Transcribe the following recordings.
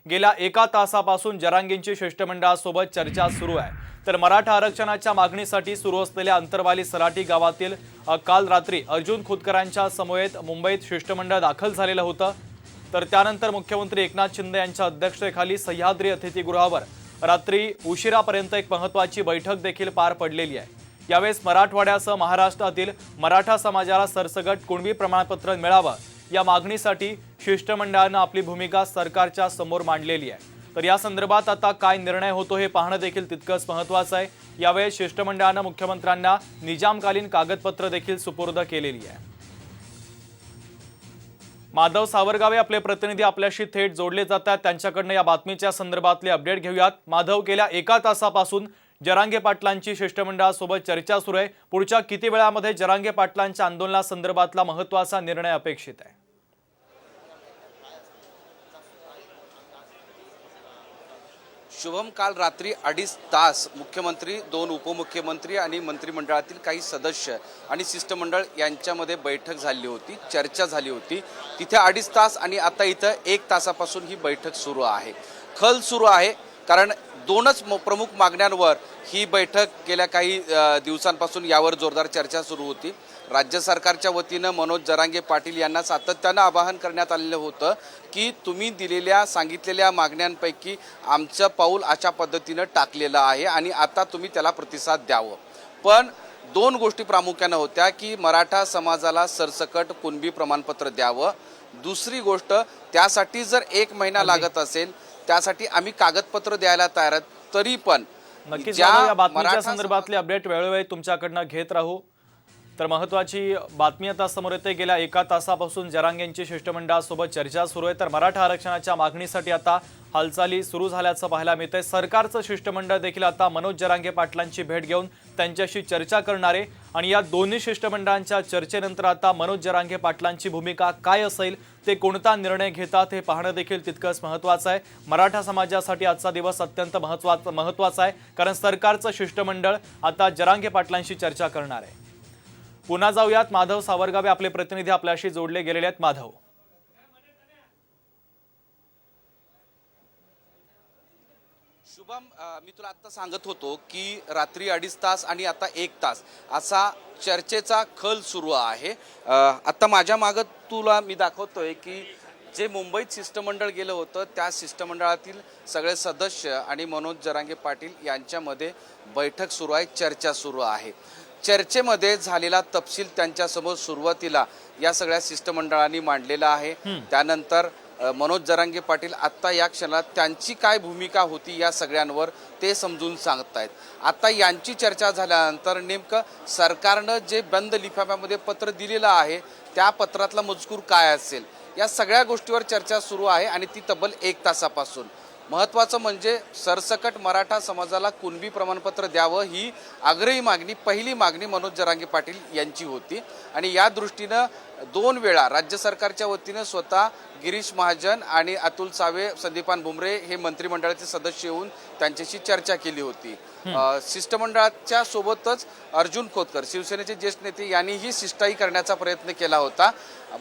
गेल्या एका तासापासून जरांगेंची शिष्टमंडळासोबत चर्चा सुरू आहे। तर मराठा आरक्षणाच्या मागणीसाठी सुरू असलेल्या अंतरवाली सराटी गावातील काल रात्री अर्जुन खोतकरांच्या समवेत मुंबईत शिष्टमंडळ दाखल झालेलं होतं। तर त्यानंतर मुख्यमंत्री एकनाथ शिंदे यांच्या अध्यक्षतेखाली सह्याद्री अतिथीगृहावर रात्री उशिरापर्यंत एक महत्त्वाची बैठक देखील पार पडलेली आहे। यावेळेस मराठवाड्यासह महाराष्ट्रातील मराठा समाजाला सरसकट कुणबी प्रमाणपत्र मिळावं या मागणीसाठी शिष्टमंडळानं आपली भूमिका सरकारच्या समोर मांडलेली आहे। तर या संदर्भात आता काय निर्णय होतो हे पाहणं देखील तितकंच महत्त्वाचं आहे। यावेळेस शिष्टमंडळानं मुख्यमंत्र्यांना निजामकालीन कागदपत्र देखील सुपूर्द केलेली आहे। माधव सावरगावे आपले प्रतिनिधी आपल्याशी थेट जोडले जातात, त्यांच्याकडनं या बातमीच्या संदर्भातले अपडेट घेऊयात। माधव, गेल्या एका तासापासून जरांगे पाटलांची शिष्टमंडळासोबत चर्चा सुरू आहे। पुढच्या किती वेळामध्ये जरांगे पाटलांच्या आंदोलनासंदर्भातला महत्त्वाचा निर्णय अपेक्षित आहे? शुभम, काल रात्री 2.5 तास मुख्यमंत्री, 2 उपमुख्यमंत्री आणि मंत्रिमंडळातील काही सदस्य आणि शिष्टमंडळ यांच्यामध्ये बैठक झाली होती, चर्चा झाली होती। तिथे 2.5 तास आणि आता इथं 1 तासापासून ही बैठक सुरू आहे। खल सुरू आहे कारण दोनच प्रमुख मागण्यांवर ही बैठक गेल्या काही दिवसांपासून यावर जोरदार चर्चा सुरू होती। राज्य सरकारच्या वतीनं मनोज जरांगे पाटील यांना सातत्यानं आवाहन करण्यात आलेलं होतं की तुम्ही दिलेल्या सांगितलेल्या मागण्यांपैकी आमचं पाऊल अशा पद्धतीनं टाकलेलं आहे आणि आता तुम्ही त्याला प्रतिसाद द्यावं। पण 2 गोष्टी प्रामुख्यानं होत्या की मराठा समाजाला सरसकट कुणबी प्रमाणपत्र द्यावं, दुसरी गोष्ट त्यासाठी जर 1 महिना लागत असेल त्यासाठी आम्ही कागदपत्र द्यायला तयार आहोत, तरी पण नक्कीच या बातमीच्या संदर्भातले अपडेट वेळोवेळी तुमच्याकडनं घेत राहू। तर महत्त्वाची बातमी आता समोर येते, गेल्या एका तासापासून जरांगेंची शिष्टमंडळासोबत चर्चा सुरू आहे। तर मराठा आरक्षणाच्या मागणीसाठी आता हालचाली सुरू झाल्याचं पाहायला मिळतंय। सरकारचं शिष्टमंडळ देखील आता मनोज जरांगे पाटलांची भेट घेऊन त्यांच्याशी चर्चा करणार आहे आणि या दोन्ही शिष्टमंडळांच्या चर्चेनंतर आता मनोज जरांगे पाटलांची भूमिका काय असेल, ते कोणता निर्णय घेतात हे पाहणं देखील तितकंच महत्त्वाचं आहे। मराठा समाजासाठी आजचा दिवस अत्यंत महत्त्वाचा आहे कारण सरकारचं शिष्टमंडळ आता जरांगे पाटलांशी चर्चा करणार आहे। पुन्हा जाऊयात, माधव सावरगावे आपले प्रतिनिधी आपल्याशी जोडले गेलेले आहेत। माधव, शुभम, मी तुला आता सांगत होतो की रात्री 2.5 तास आणि आता 1 तास असा चर्चेचा खल सुरू आहे। आता माझ्या मागं तुला मी दाखवतोय की जे मुंबईत शिष्टमंडळ गेलं होतं त्या शिष्टमंडळातील सगळे सदस्य आणि मनोज जरांगे पाटील यांच्यामध्ये बैठक सुरू आहे, चर्चा सुरू आहे। चर्चेमध्ये झालेला तपशील त्यांच्यासमोर सुरुवातीला या सगळ्या शिष्टमंडळांनी मांडलेला आहे। त्यानंतर मनोज जरांगे पाटील आता या क्षणात त्यांची काय भूमिका होती या सगळ्यांवर ते समजून सांगतायत। आता यांची चर्चा झाल्यानंतर नेमकं सरकारनं जे बंद लिफाफ्यामध्ये पत्र दिलेलं आहे त्या पत्रातला मजकूर काय असेल या सगळ्या गोष्टीवर चर्चा सुरू आहे आणि ती तब्बल 1 तासापासून। महत्त्वाचं म्हणजे सरसकट मराठा समाजाला कुणबी प्रमाणपत्र द्यावं ही आग्रही मागणी, पहिली मागणी मनोज जरांगे पाटील यांची होती आणि या दृष्टीनं 2 वेळा राज्य सरकारच्या वतीनं स्वतः गिरीश महाजन आणि अतुल सावे, संदीपान भुमरे हे मंत्रिमंडळाचे सदस्य येऊन त्यांच्याशी चर्चा केली होती। शिष्टमंडळाच्या सोबतच अर्जुन खोतकर, शिवसेनेचे ज्येष्ठ नेते, यांनीही शिष्टाई करण्याचा प्रयत्न केला होता।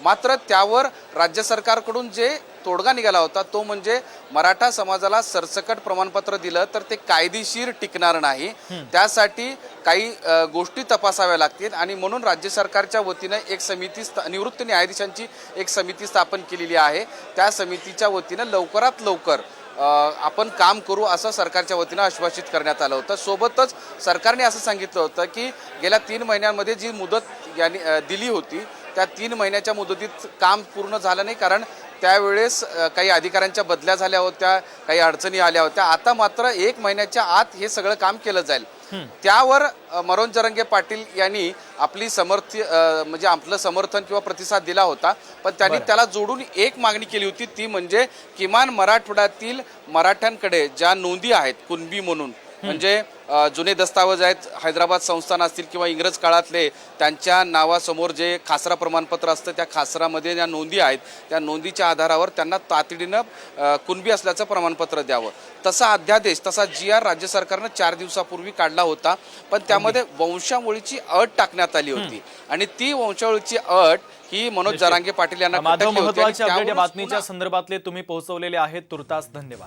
मात्र त्यावर राज्य सरकारकडून जे तोडगा निघाला होता तो म्हणजे मराठा समाजाला सरसकट प्रमाणपत्र दिलं तर ते कायदेशीर टिकणार नाही, त्यासाठी काही गोष्टी तपासाव्या लागतील आणि म्हणून राज्य सरकारच्या वतीनं एक समिती, निवृत्त न्यायाधीशांची एक समिती स्थापन केलेली आहे। त्या समितीच्या वतीनं लवकरात लवकर आपण काम करू असं सरकारच्या वतीनं आश्वासित करण्यात आलं होतं। सोबतच सरकारने असं सांगितलं होतं की गेल्या 3 महिन्यांमध्ये जी मुदत यांनी दिली होती त्या 3 महिन्याच्या मुदतीत काम पूर्ण झालं नाही कारण त्यावेळेस काही अधिकाऱ्यांच्या बदल्या झाल्या होत्या, काही अडचणी आल्या होत्या। आता मात्र 1 महिन्याच्या आत हे सगळं काम केलं जाईल। त्यावर मनोज जरांगे पाटील यांनी आपली म्हणजे आपलं समर्थन किंवा प्रतिसाद दिला होता, पण त्यांनी त्याला जोडून एक मागणी केली होती, ती म्हणजे किमान मराठवाड्यातील मराठ्यांकडे ज्या नोंदी आहेत कुणबी म्हणून म्हणजे जुने दस्तावेज आहेत, हैदराबाद संस्थान असतील किंवा इंग्रज काळातले, त्यांच्या नावासमोर जे खासरा प्रमाणपत्र असतं त्या खासरामध्ये ज्या नोंदी आहेत त्या नोंदीच्या आधारावर त्यांना तातडीनं कुणबी असल्याचं प्रमाणपत्र द्यावं. तसा अध्यादेश, तसा GR राज्य सरकारनं 4 दिवसापूर्वी काढला होता, पण त्यामध्ये वंशावळीची अट टाकण्यात आली होती आणि ती वंशावळीची अट ही मनोज जरांगे पाटील यांना माधव, खटकली होती आणि महत्वाचे अपडेट या त्यावरूनच बातमीच्या पुन्हा संदर्भातले तुम्ही पोहोचवलेले आहेत. तुर्तास धन्यवाद.